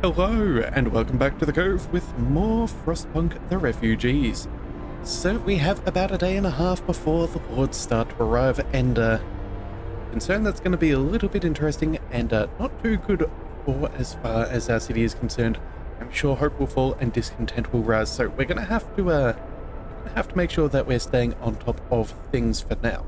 Hello, and welcome back to the Cove with more Frostpunk the Refugees. So we have about a day and a half before the Lords start to arrive, and concern that's going to be a little bit interesting and not too good for as far as our city is concerned. I'm sure hope will fall and discontent will rise, so we're going to have to make sure that we're staying on top of things for now.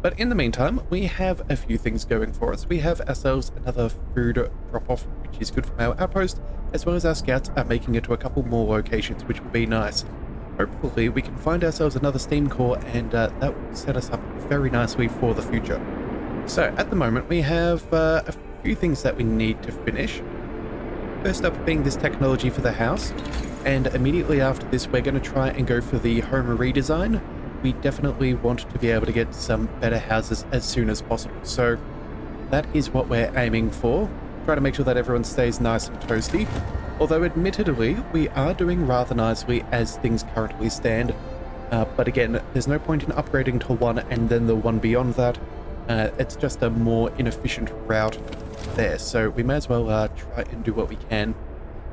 But in the meantime, we have a few things going for us. We have ourselves another food drop-off, which is good from our outpost, as well as our scouts are making it to a couple more locations, which will be nice. Hopefully, we can find ourselves another steam core, and that will set us up very nicely for the future. So, at the moment, we have a few things that we need to finish. First up being this technology for the house, and immediately after this, we're going to try and go for the home redesign. We definitely want to be able to get some better houses as soon as possible. So that is what we're aiming for. Try to make sure that everyone stays nice and toasty. Although admittedly, we are doing rather nicely as things currently stand. But again, there's no point in upgrading to one and then the one beyond that. It's just a more inefficient route there. So we may as well try and do what we can.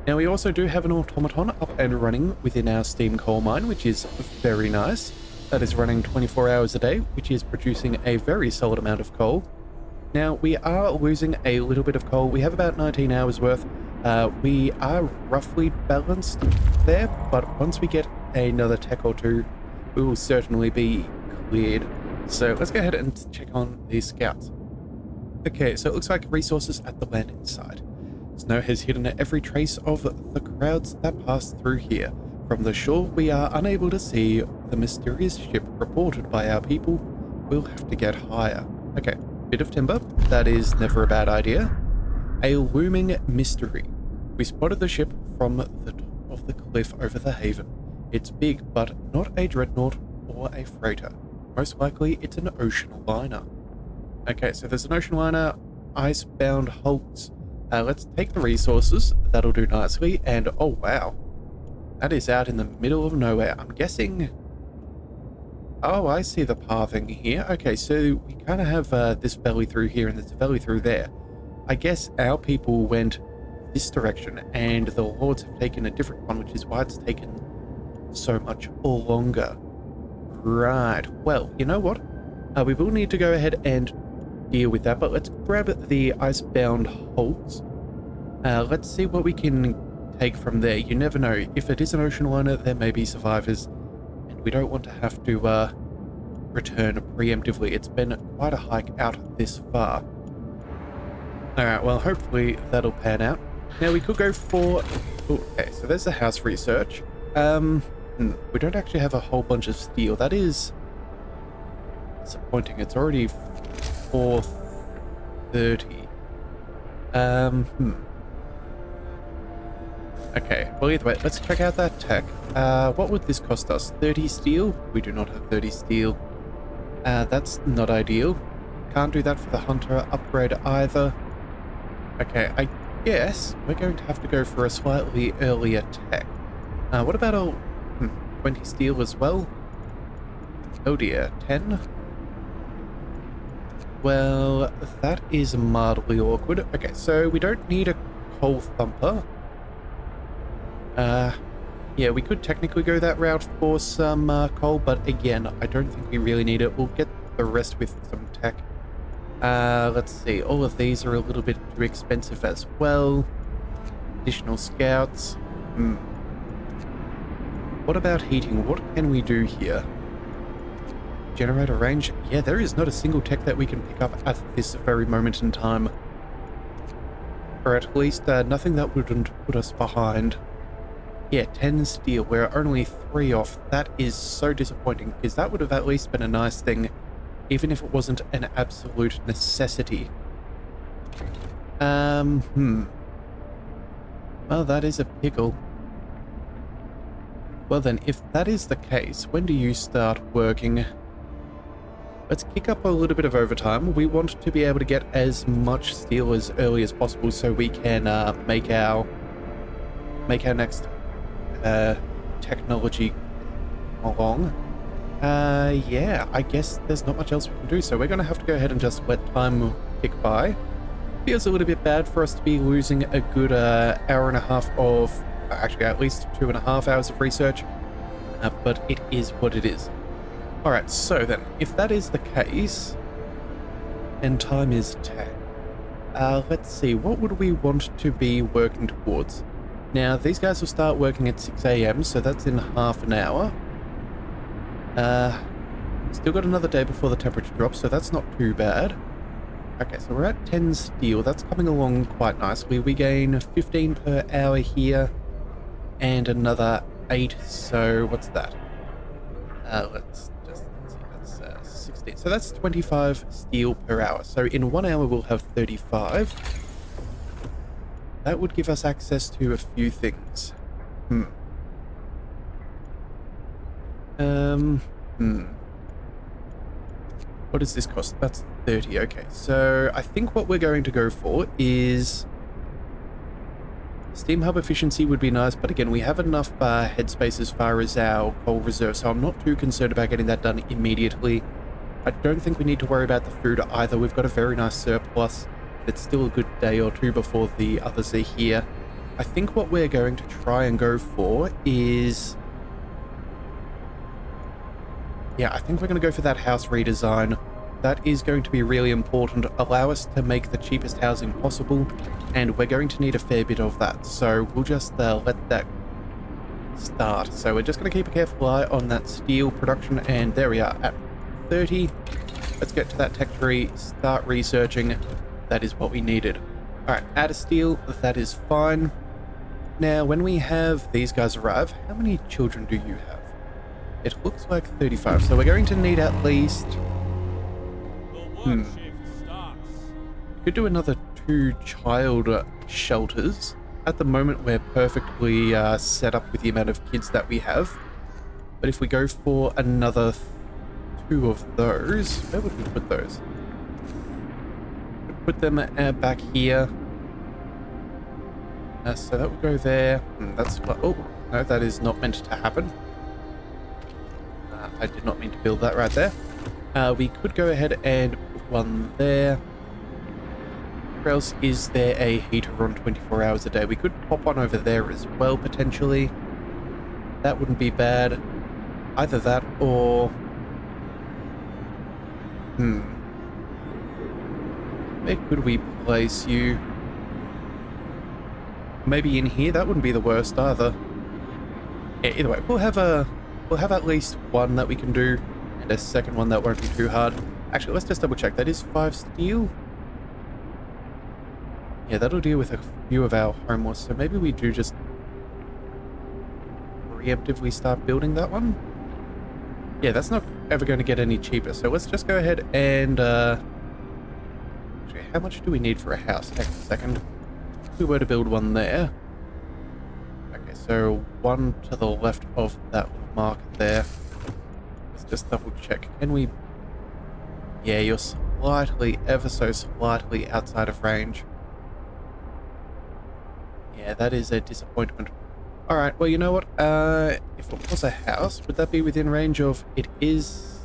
Now we also do have an automaton up and running within our steam coal mine, which is very nice. That is running 24 hours a day, which is producing a very solid amount of coal. Now, we are losing a little bit of coal. We have about 19 hours worth. We are roughly balanced there, but once we get another tech or two, we will certainly be cleared. So let's go ahead and check on these scouts. Okay, so it looks like resources at the landing site. Snow has hidden every trace of the crowds that passed through here. From the shore, we are unable to see the mysterious ship reported by our people. We'll have to get higher. Okay, bit of timber. That is never a bad idea. A looming mystery. We spotted the ship from the top of the cliff over the haven. It's big, but not a dreadnought or a freighter. Most likely, it's an ocean liner. Okay, so there's an ocean liner, icebound hulks. Let's take the resources. That'll do nicely. And oh wow. That is out in the middle of nowhere. I'm guessing... Oh, I see the pathing here. Okay, so we kind of have this valley through here and there's a valley through there. I guess our people went this direction and the Lords have taken a different one, which is why it's taken so much longer. Right. Well, you know what? We will need to go ahead and deal with that, but let's grab the icebound hulks. Let's see what we can take from there. You never know. If it is an ocean liner, there may be survivors, and we don't want to have to return preemptively. It's been quite a hike out this far. Alright, well, hopefully that'll pan out. Now, we could go for... Okay, so there's the house research. We don't actually have a whole bunch of steel. That is disappointing. It's already 4:30. Okay, well either way, let's check out that tech. What would this cost us? 30 steel? We do not have 30 steel. That's not ideal. Can't do that for the hunter upgrade either. Okay, I guess we're going to have to go for a slightly earlier tech. What about a 20 steel as well? Oh dear, 10? Well, that is mildly awkward. Okay, so we don't need a coal thumper. Yeah, we could technically go that route for some coal, but again, I don't think we really need it. We'll get the rest with some tech. Let's see, all of these are a little bit too expensive as well. Additional scouts. What about heating? What can we do here? Generator range? Yeah, there is not a single tech that we can pick up at this very moment in time. Or at least nothing that wouldn't put us behind. Yeah, 10 steel. We're only 3 off. That is so disappointing, because that would have at least been a nice thing, even if it wasn't an absolute necessity. Well, that is a pickle. Well then, if that is the case, when do you start working? Let's kick up a little bit of overtime. We want to be able to get as much steel as early as possible so we can make our next technology along. Yeah, I guess there's not much else we can do, so we're going to have to go ahead and just let time tick by. Feels a little bit bad for us to be losing a good hour and a half of, actually at least 2.5 hours of research, but it is what it is. Alright, so then, if that is the case, and time is 10, let's see, what would we want to be working towards? Now, these guys will start working at 6 AM, so that's in half an hour. Still got another day before the temperature drops, so that's not too bad. Okay, so we're at 10 steel. That's coming along quite nicely. We gain 15 per hour here, and another 8, so what's that? Let's just see, that's 16. So that's 25 steel per hour. So in 1 hour we'll have 35. That would give us access to a few things. What does this cost? That's 30. Okay, so I think what we're going to go for is steam hub efficiency would be nice, but again, we have enough headspace as far as our coal reserve, so I'm not too concerned about getting that done immediately. I don't think we need to worry about the food either. We've got a very nice surplus. It's still a good day or two before the others are here. I think what we're going to try and go for is... yeah, I think we're going to go for that house redesign. That is going to be really important. Allow us to make the cheapest housing possible, and we're going to need a fair bit of that. So we'll just let that start. So we're just going to keep a careful eye on that steel production, and there we are at 30. Let's get to that tech tree, start researching. That is what we needed. All right, add a steel, that is fine. Now, when we have these guys arrive, how many children do you have? It looks like 35, so we're going to need at least... could do another 2 child shelters. At the moment, we're perfectly set up with the amount of kids that we have. But if we go for another 2 of those, where would we put those? We'd put them back here. So that would go there. That's what... oh, no, that is not meant to happen. I did not mean to build that right there. We could go ahead and put one there. Where else is there a heater on 24 hours a day? We could pop one over there as well, potentially. That wouldn't be bad. Either that or... where could we place you? Maybe in here? That wouldn't be the worst either. Yeah, either way, we'll have at least one that we can do, and a second one that won't be too hard. Actually, let's just double check. That is 5 steel. Yeah, that'll deal with a few of our homeless, so maybe we do just preemptively start building that one. Yeah, that's not ever going to get any cheaper, so let's just go ahead and... actually, how much do we need for a house? Hang on a second. If we were to build one there... okay, so one to the left of that little mark there. Let's just double check. Can we... yeah, you're slightly, ever so slightly outside of range. Yeah, that is a disappointment. Alright, well, you know what? If it was a house, would that be within range of... it is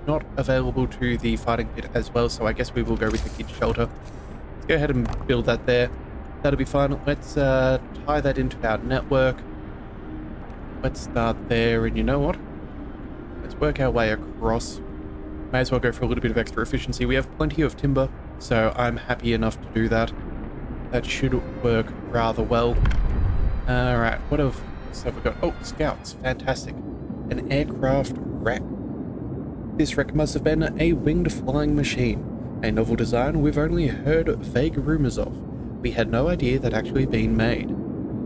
not available to the fighting pit as well, so I guess we will go with the kid shelter. Let's go ahead and build that there. That'll be fine. Let's tie that into our network. Let's start there, and you know what? Let's work our way across. May as well go for a little bit of extra efficiency. We have plenty of timber, so I'm happy enough to do that. That should work rather well. Alright, what have we got? Oh, scouts. Fantastic. An aircraft wreck. This wreck must have been a winged flying machine. A novel design we've only heard vague rumors of. We had no idea that actually been made.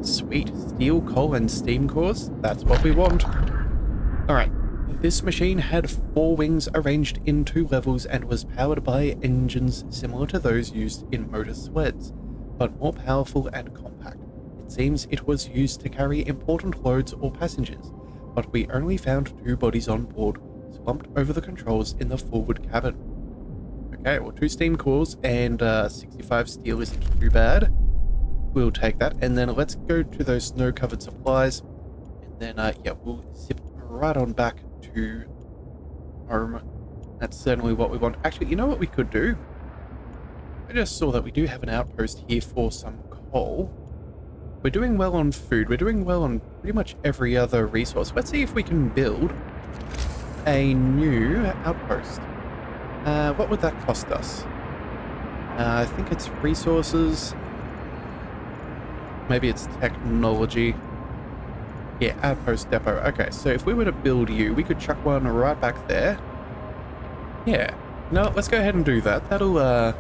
Sweet. Steel, coal, and steam cores? That's what we want. Alright. This machine had 4 wings arranged in 2 levels and was powered by engines similar to those used in motor sleds, but more powerful and compact. It seems it was used to carry important loads or passengers, but we only found 2 bodies on board, slumped over the controls in the forward cabin. Okay, well, 2 steam cores and 65 steel isn't too bad. We'll take that, and then let's go to those snow-covered supplies, and then, yeah, we'll zip right on back to home. That's certainly what we want. Actually, you know what we could do? I just saw that we do have an outpost here for some coal. We're doing well on food. We're doing well on pretty much every other resource. Let's see if we can build a new outpost. What would that cost us? I think it's resources. Maybe it's technology. Yeah, outpost depot. Okay, so if we were to build you, we could chuck one right back there. Yeah. No, let's go ahead and do that. That'll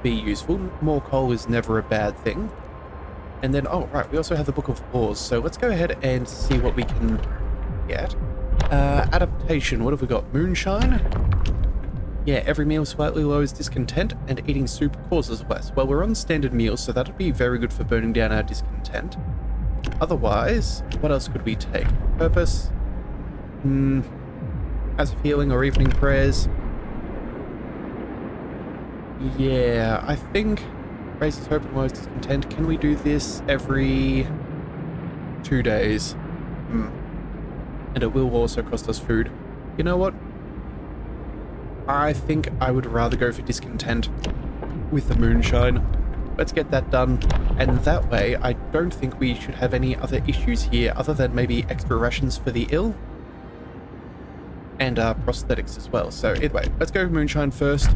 be useful. More coal is never a bad thing. And then, oh, right, we also have the Book of Laws. So let's go ahead and see what we can get. Adaptation. What have we got? Moonshine? Yeah, every meal slightly lowers discontent, and eating soup causes less. Well, we're on standard meals, so that'd be very good for burning down our discontent. Otherwise, what else could we take? Purpose? As of healing or evening prayers? Yeah, I think raises hope and lowers discontent. Can we do this every 2 days? And it will also cost us food. You know what? I think I would rather go for discontent with the moonshine. Let's get that done. And that way, I don't think we should have any other issues here other than maybe extra rations for the ill. And prosthetics as well. So either way, let's go moonshine first.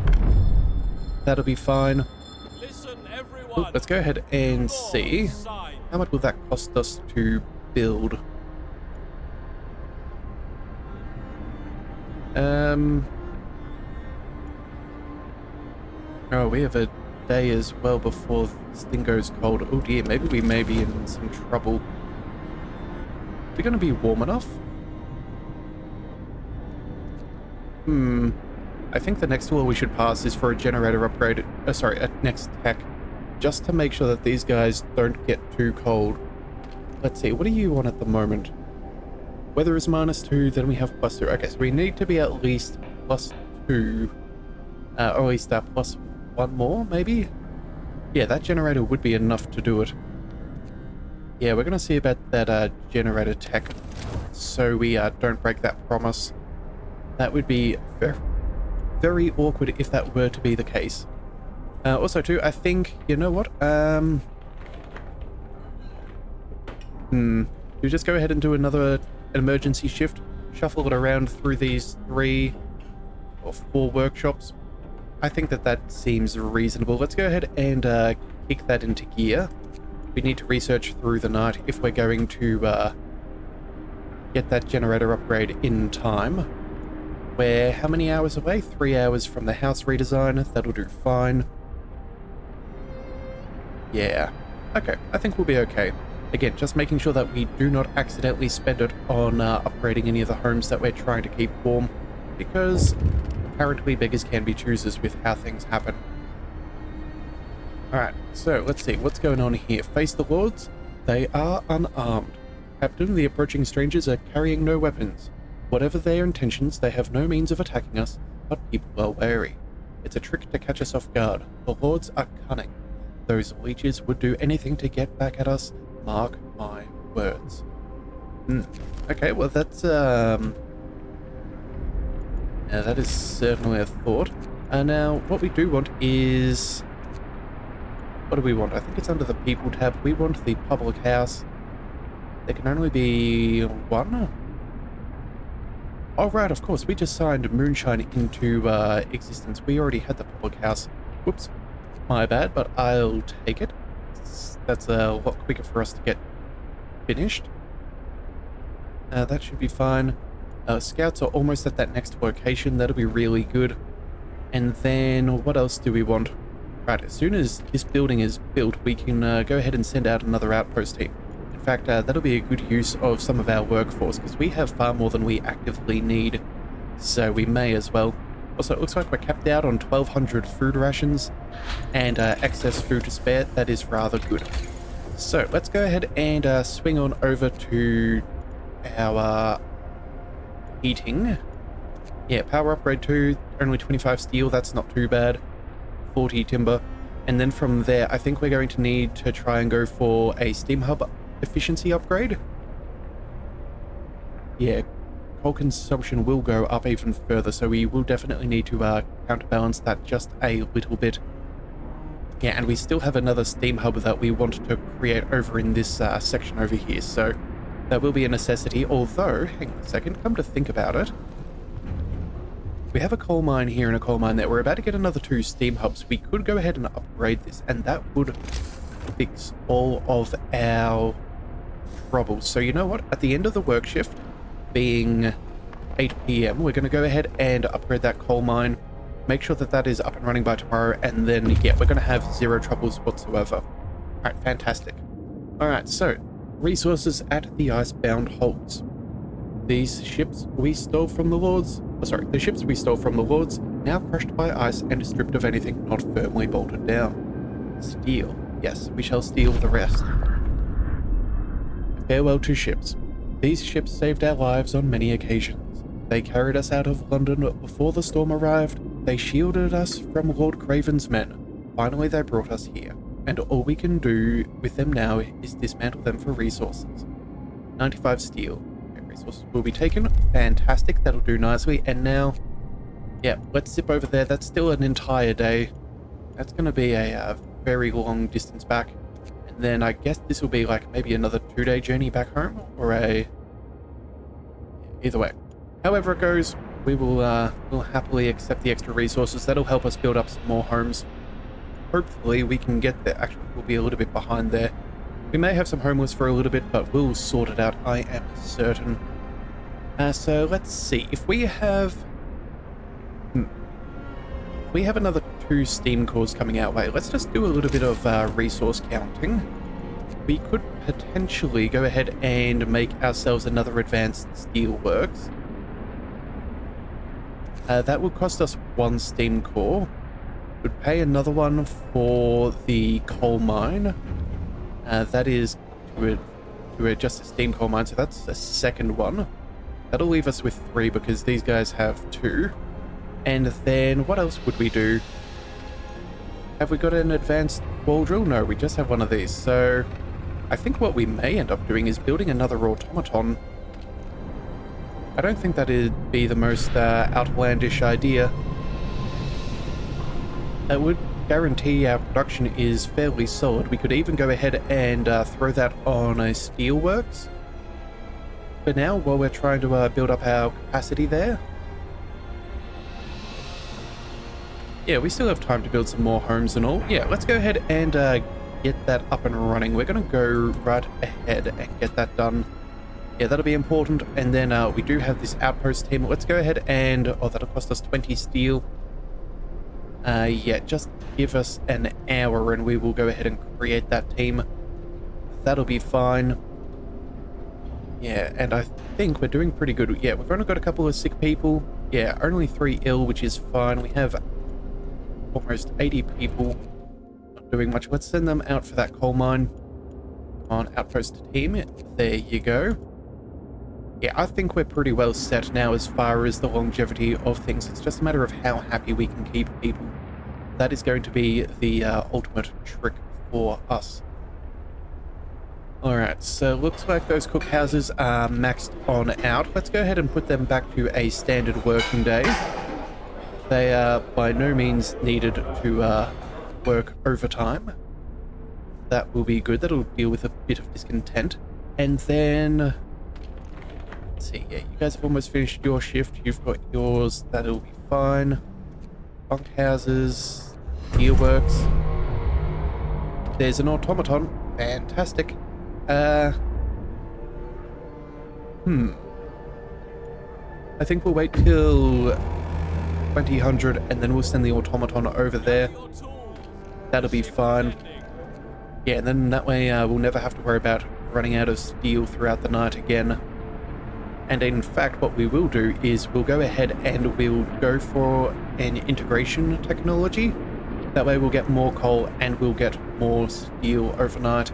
That'll be fine. Listen, everyone. Let's go ahead and see. How much will that cost us to build? Oh, we have a day as well before this thing goes cold. Oh dear, maybe we may be in some trouble. We're going to be warm enough? I think the next wall we should pass is for a generator upgrade. Sorry, a next tech. Just to make sure that these guys don't get too cold. Let's see, what do you want at the moment? Weather is -2, then we have +2. Okay, so we need to be at least +2. Or at least +1 more, maybe? Yeah, that generator would be enough to do it. Yeah, we're going to see about that generator tech, so we don't break that promise. That would be very, very awkward if that were to be the case. Also, too, I think, you know what? We just go ahead and do an emergency shift, shuffle it around through these 3 or 4 workshops. I think that seems reasonable. Let's go ahead and kick that into gear. We need to research through the night if we're going to get that generator upgrade in time. We're how many hours away? 3 hours from the house redesign. That'll do fine. Yeah. Okay, I think we'll be okay. Again, just making sure that we do not accidentally spend it on upgrading any of the homes that we're trying to keep warm, because apparently beggars can be choosers with how things happen. Alright, so let's see, what's going on here? Face the lords? They are unarmed. Captain, the approaching strangers are carrying no weapons. Whatever their intentions, they have no means of attacking us, but people are wary. It's a trick to catch us off guard. The lords are cunning. Those leeches would do anything to get back at us. Mark my words. Okay, well that's yeah, that is certainly a thought. Now what we do want is, what do we want? I think it's under the people tab. We want the public house. There can only be 1. Oh right, of course, we just signed moonshine into existence. We already had the public house. Whoops, my bad, but I'll take it. That's a lot quicker for us to get finished. That should be fine. Scouts are almost at that next location. That'll be really good. And then what else do we want? Right, as soon as this building is built, we can go ahead and send out another outpost team. In fact, that'll be a good use of some of our workforce, because we have far more than we actively need. So we may as well. Also, it looks like we're capped out on 1,200 food rations and excess food to spare. That is rather good. So let's go ahead and swing on over to our heating. Yeah, power upgrade 2, only 25 steel. That's not too bad. 40 timber. And then from there, I think we're going to need to try and go for a steam hub efficiency upgrade. Yeah. Coal consumption will go up even further, so we will definitely need to counterbalance that just a little bit. Yeah, and we still have another steam hub that we want to create over in this section over here, so that will be a necessity. Although, hang on a second, come to think about it, we have a coal mine here and a coal mine there. We're about to get another 2 steam hubs. We could go ahead and upgrade this, and that would fix all of our troubles. So you know what? At the end of the work shift, being 8 p.m, we're going to go ahead and upgrade that coal mine. Make sure that that is up and running by tomorrow, and then, yeah, we're going to have 0 troubles whatsoever. Alright, fantastic. Alright, so, resources at the icebound holds. These ships we stole from the Lords... Oh, sorry, the ships we stole from the Lords, now crushed by ice and stripped of anything not firmly bolted down. Steel. Yes, we shall steal the rest. Farewell to ships. These ships saved our lives on many occasions. They carried us out of London before the storm arrived. They shielded us from Lord Craven's men. Finally, they brought us here, and all we can do with them now is dismantle them for resources. 95 steel. Okay, resources will be taken. Fantastic, that'll do nicely. And now, yeah, let's zip over there. That's still an entire day. That's going to be a very long distance back. And then I guess this will be like maybe another 2-day journey back home, or either way. However it goes, we will we'll happily accept the extra resources. That'll help us build up some more homes. Hopefully we can get there. Actually, we'll be a little bit behind there. We may have some homeless for a little bit, but we'll sort it out, I am certain. So let's see. If we have... we have another 2 steam cores coming our way. Let's just do a little bit of resource counting. We could potentially go ahead and make ourselves another advanced steelworks. That would cost us 1 steam core. Would pay another one for the coal mine. That is to just a steam coal mine, so that's a second one. That'll leave us with 3 because these guys have 2. And then what else would we do? Have we got an advanced wall drill? No, we just have one of these. So I think what we may end up doing is building another automaton. I don't think that'd be the most outlandish idea. That would guarantee our production is fairly solid. We could even go ahead and throw that on a steelworks for now while we're trying to build up our capacity there. Yeah, we still have time to build some more homes and all. Yeah, let's go ahead and get that up and running. We're going to go right ahead and get that done. Yeah, that'll be important. And then we do have this outpost team. Let's go ahead and... oh, that'll cost us 20 steel. Yeah, just give us an hour and we will go ahead and create that team. That'll be fine. Yeah, and I think we're doing pretty good. Yeah, we've only got a couple of sick people. Yeah, only 3 ill, which is fine. We have almost 80 people. Not doing much. Let's send them out for that coal mine. Come on, outpost team. There you go. Yeah, I think we're pretty well set now as far as the longevity of things. It's just a matter of how happy we can keep people. That is going to be the ultimate trick for us. Alright, so looks like those cookhouses are maxed on out. Let's go ahead and put them back to a standard working day. They are by no means needed to work overtime. That will be good. That'll deal with a bit of discontent. And then... let's see, yeah, you guys have almost finished your shift. You've got yours. That'll be fine. Bunkhouses, steelworks. There's an automaton. Fantastic. I think we'll wait till 2000 and then we'll send the automaton over there. That'll be fine. Yeah, and then that way we'll never have to worry about running out of steel throughout the night again. And in fact, what we will do is we'll go ahead and we'll go for an integration technology. That way we'll get more coal and we'll get more steel overnight.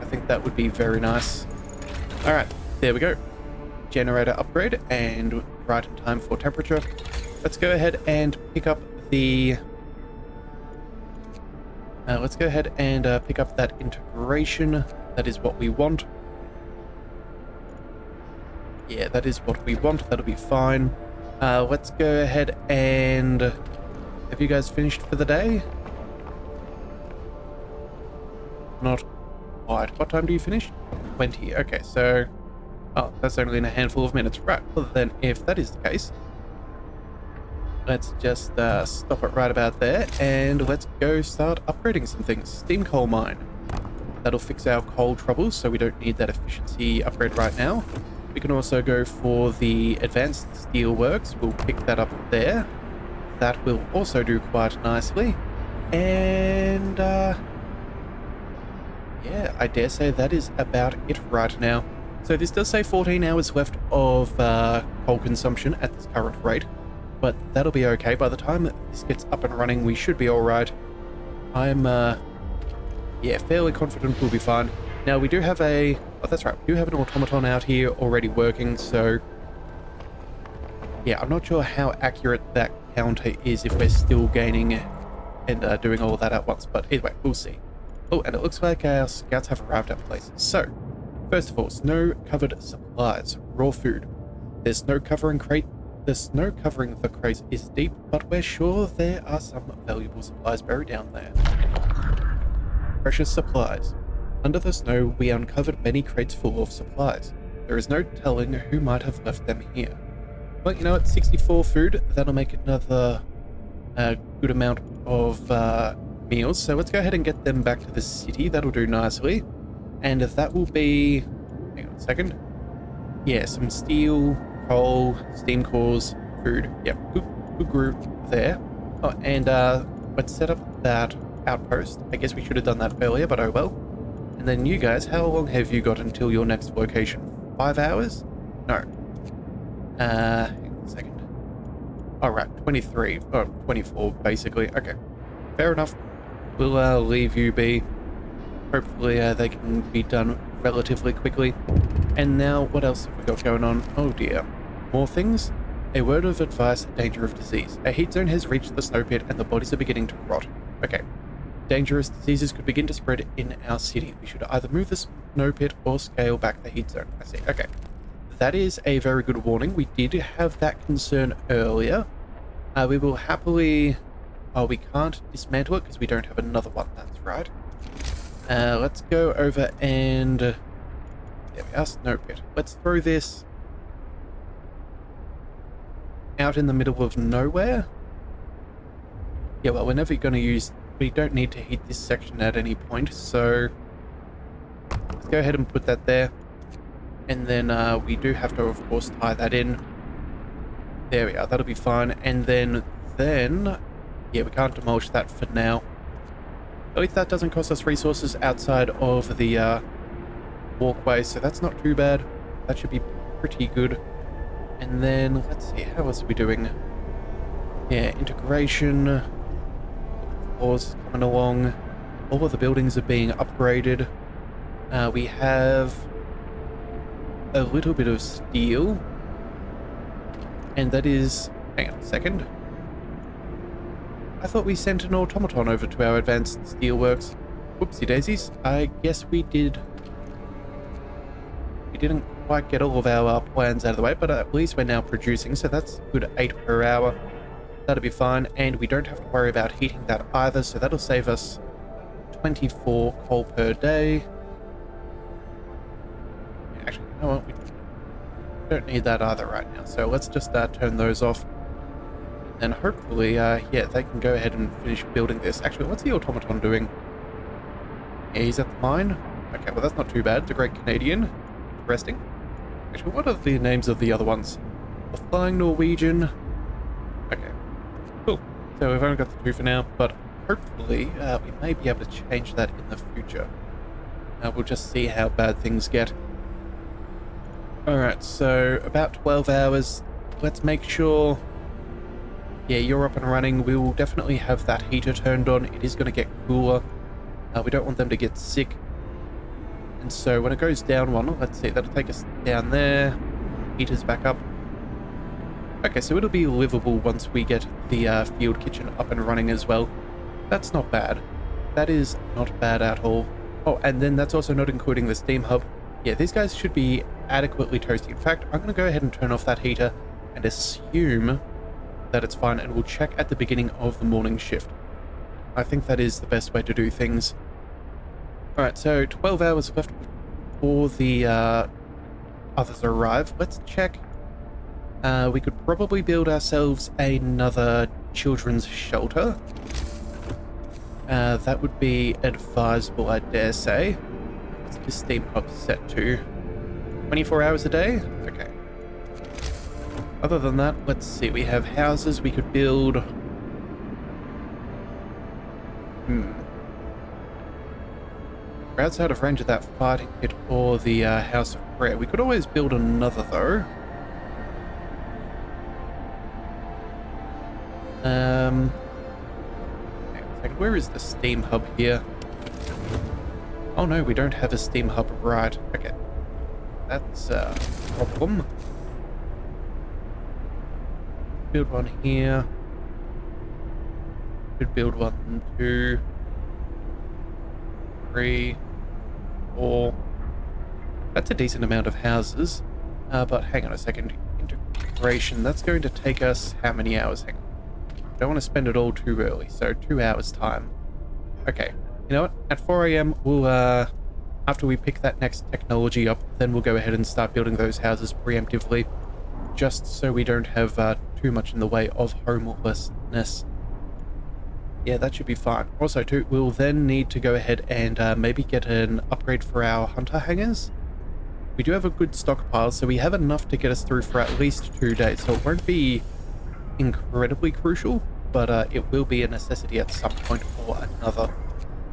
I think that would be very nice. Alright, there we go. Generator upgrade, and right in time for temperature. Let's go ahead and pick up the... let's go ahead and pick up that integration. That is what we want. Yeah, that is what we want. That'll be fine. Let's go ahead and... have you guys finished for the day? not quite. What time do you finish? 20. Okay, so... Oh, that's only in a handful of minutes. Right, well then, if that is the case, let's just stop it right about there, and let's go start upgrading some things. Steam coal mine. That'll fix our coal troubles, so we don't need that efficiency upgrade right now. We can also go for the advanced steel works. We'll pick that up there. That will also do quite nicely. And yeah, I dare say that is about it right now. So this does say 14 hours left of coal consumption at this current rate, but that'll be okay. By the time this gets up and running, we should be all right. I'm yeah, fairly confident we'll be fine. Now we do have a... Oh, that's right. We do have an automaton out here already working, so... Yeah, I'm not sure how accurate that counter is if we're still gaining and doing all that at once, but either way, we'll see. Oh, and it looks like our scouts have arrived at places. So, first of all, snow-covered supplies, raw food. The snow covering the crates is deep, but we're sure there are some valuable supplies buried down there. Precious supplies. Under the snow, we uncovered many crates full of supplies. There is no telling who might have left them here. Well, you know what, 64 food, that'll make another good amount of meals, so let's go ahead and get them back to the city. That'll do nicely. And that will be... Hang on a second. Yeah, some steel, coal, steam cores, food. Yep, good group there. Oh, and let's set up that outpost. I guess we should have done that earlier, but oh well. And then you guys, how long have you got until your next location? 5 hours? No. Hang on a second. Alright, 23. Oh, 24, basically. Okay. Fair enough. We'll leave you be. Hopefully they can be done relatively quickly. And now, what else have we got going on? Oh dear. More things? A word of advice, danger of disease. A heat zone has reached the snow pit and the bodies are beginning to rot. Okay. Dangerous diseases could begin to spread in our city. We should either move the snow pit or scale back the heat zone. I see. Okay. That is a very good warning. We did have that concern earlier. We will happily... Oh, we can't dismantle it because we don't have another one. That's right. Let's go over and... There we are, snow pit. Let's throw this out in the middle of nowhere. Yeah, well, we're never going to use... We don't need to heat this section at any point, so... Let's go ahead and put that there. And then we do have to, of course, tie that in. There we are, that'll be fine. And then... Yeah, we can't demolish that for now. At least that doesn't cost us resources outside of the walkway, so that's not too bad. That should be pretty good. And then, let's see, how else are we doing? Yeah, integration. Floors coming along. All of the buildings are being upgraded. We have a little bit of steel. And that is... Hang on a second. I thought we sent an automaton over to our advanced steelworks. Whoopsie daisies. I guess we did. We didn't quite get all of our plans out of the way, but at least we're now producing, so that's good 8 per hour. That'll be fine, and we don't have to worry about heating that either, so that'll save us 24 coal per day. Actually, you know what? We don't need that either right now, so let's just turn those off. And hopefully, yeah, they can go ahead and finish building this. Actually, what's the automaton doing? Yeah, he's at the mine. Okay, well, that's not too bad. The Great Canadian. Interesting. Actually, what are the names of the other ones? The Flying Norwegian. Okay, cool. So we've only got the 2 for now, but hopefully we may be able to change that in the future. We'll just see how bad things get. Alright, so about 12 hours. Let's make sure... Yeah, you're up and running. We will definitely have that heater turned on. It is going to get cooler. We don't want them to get sick. And so when it goes down one, let's see, that'll take us down there. Heater's back up. Okay, so it'll be livable once we get the field kitchen up and running as well. That's not bad. That is not bad at all. Oh, and then that's also not including the steam hub. Yeah, these guys should be adequately toasty. In fact, I'm going to go ahead and turn off that heater and assume that it's fine, and we'll check at the beginning of the morning shift. I think that is the best way to do things. Alright, so 12 hours left before the others arrive. Let's check. We could probably build ourselves another children's shelter. That would be advisable, I dare say. What's this steam hub set to? 24 hours a day? Okay. Other than that, let's see. We have houses we could build. We're outside of range of that fighting pit or the House of Prayer. We could always build another, though. Hang on a second. Where is the steam hub here? Oh no, we don't have a steam hub. Right. Okay. That's a problem. Build one here. Could build 1, 2, 3, 4. That's a decent amount of houses. But hang on a second. Integration. That's going to take us how many hours? Hang on. I don't want to spend it all too early. So 2 hours time. Okay. You know what? At 4 AM, we'll, after we pick that next technology up, then we'll go ahead and start building those houses preemptively. Just so we don't have too much in the way of homelessness. Yeah, that should be fine. Also, too, we'll then need to go ahead and maybe get an upgrade for our hunter hangars. We do have a good stockpile, so we have enough to get us through for at least 2 days. So it won't be incredibly crucial, but it will be a necessity at some point or another.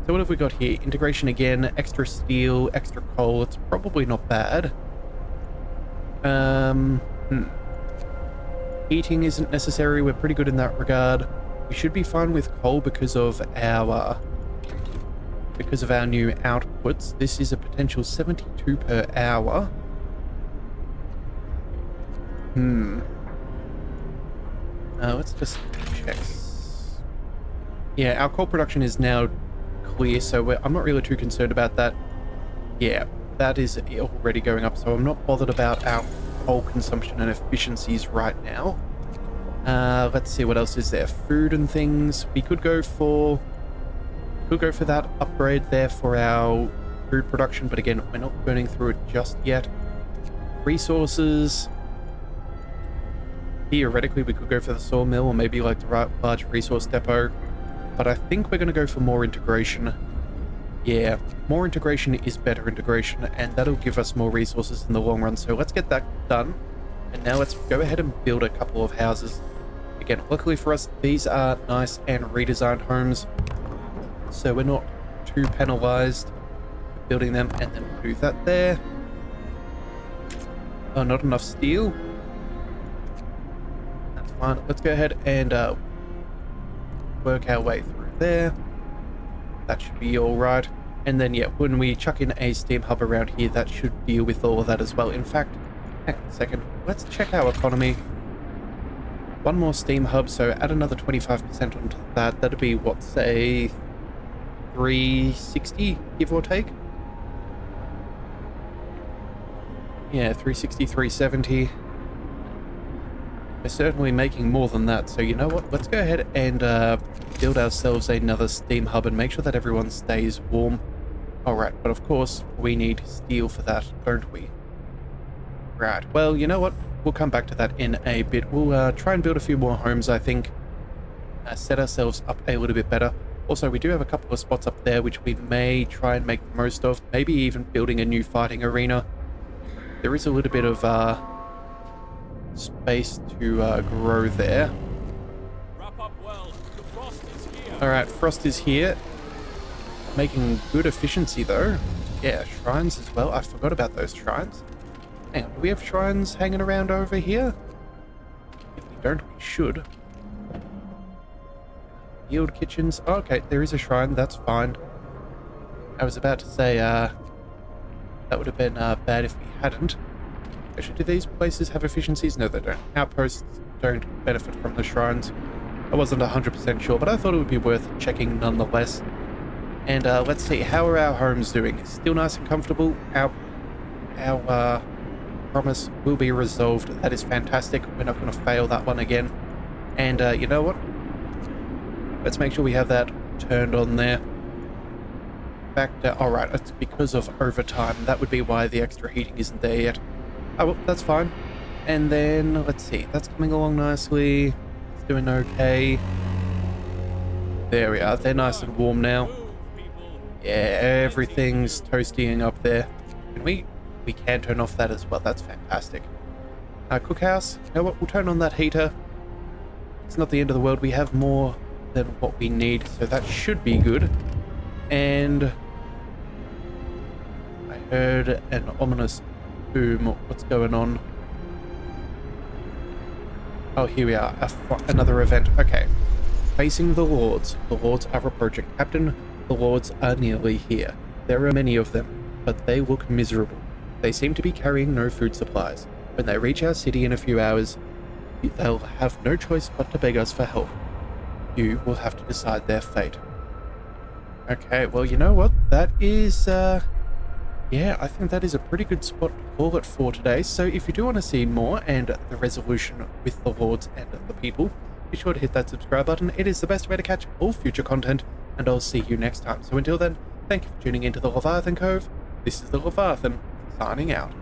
So what have we got here? Integration again, extra steel, extra coal. It's probably not bad. Heating isn't necessary. We're pretty good in that regard. We should be fine with coal because of our new outputs. This is a potential 72 per hour. Let's just check. Yeah, our coal production is now clear, so I'm not really too concerned about that. Yeah, that is already going up, so I'm not bothered about our coal consumption and efficiencies right now. Let's see, what else is there? Food and things. We could go for that upgrade there for our food production, but again, we're not burning through it just yet. Resources. Theoretically, we could go for the sawmill or maybe like the large resource depot, but I think we're going to go for more integration. Yeah, more integration is better integration, and that'll give us more resources in the long run. So let's get that done. And now let's go ahead and build a couple of houses. Again, luckily for us, these are nice and redesigned homes, so we're not too penalized for building them. And then we'll do that there. Oh, not enough steel. That's fine. Let's go ahead and work our way through there. That should be all right. And then, yeah, when we chuck in a steam hub around here, that should deal with all of that as well. In fact, hang on a second. Let's check our economy. One more steam hub, so add another 25% onto that. That'd be, what, say, 360, give or take? Yeah, 360, 370. We're certainly making more than that, so you know what? Let's go ahead and build ourselves another steam hub and make sure that everyone stays warm. Alright, but of course, we need steel for that, don't we? Right, well, you know what? We'll come back to that in a bit. We'll try and build a few more homes, I think. Set ourselves up a little bit better. Also, we do have a couple of spots up there which we may try and make the most of. Maybe even building a new fighting arena. There is a little bit of space to grow there. Wrap up well. The frost is here. Alright, Frost is here. Making good efficiency though. Yeah, shrines as well. I forgot about those shrines. Hang on, do we have shrines hanging around over here? If we don't, we should. Yield kitchens. Oh, okay, there is a shrine. That's fine. I was about to say, that would have been bad if we hadn't. Actually, do these places have efficiencies? No, they don't. Outposts don't benefit from the shrines. I wasn't 100% sure, but I thought it would be worth checking nonetheless. And let's see, how are our homes doing? Still nice and comfortable? Our promise will be resolved. That is fantastic. We're not going to fail that one again. And you know what? Let's make sure we have that turned on there. back to... Alright, it's because of overtime. That would be why the extra heating isn't there yet. Oh, well, that's fine. And then, let's see. That's coming along nicely. It's doing okay. There we are. They're nice and warm now. Move, people. Yeah, everything's toastying up there. Can we can turn off that as well. That's fantastic. Cookhouse. You know what? We'll turn on that heater. It's not the end of the world. We have more than what we need, so that should be good. And I heard an ominous boom. What's going on? Oh, here we are. Another event. Okay. Facing the Lords. The Lords are approaching. Captain, the Lords are nearly here. There are many of them, but they look miserable. They seem to be carrying no food supplies. When they reach our city in a few hours, they'll have no choice but to beg us for help. You will have to decide their fate. Okay, well, you know what? That is, yeah, I think that is a pretty good spot to call it for today. So if you do want to see more and the resolution with the Lords and the people, be sure to hit that subscribe button. It is the best way to catch all future content, and I'll see you next time. So until then, thank you for tuning into the Leviathan Cove. This is the Leviathan, signing out.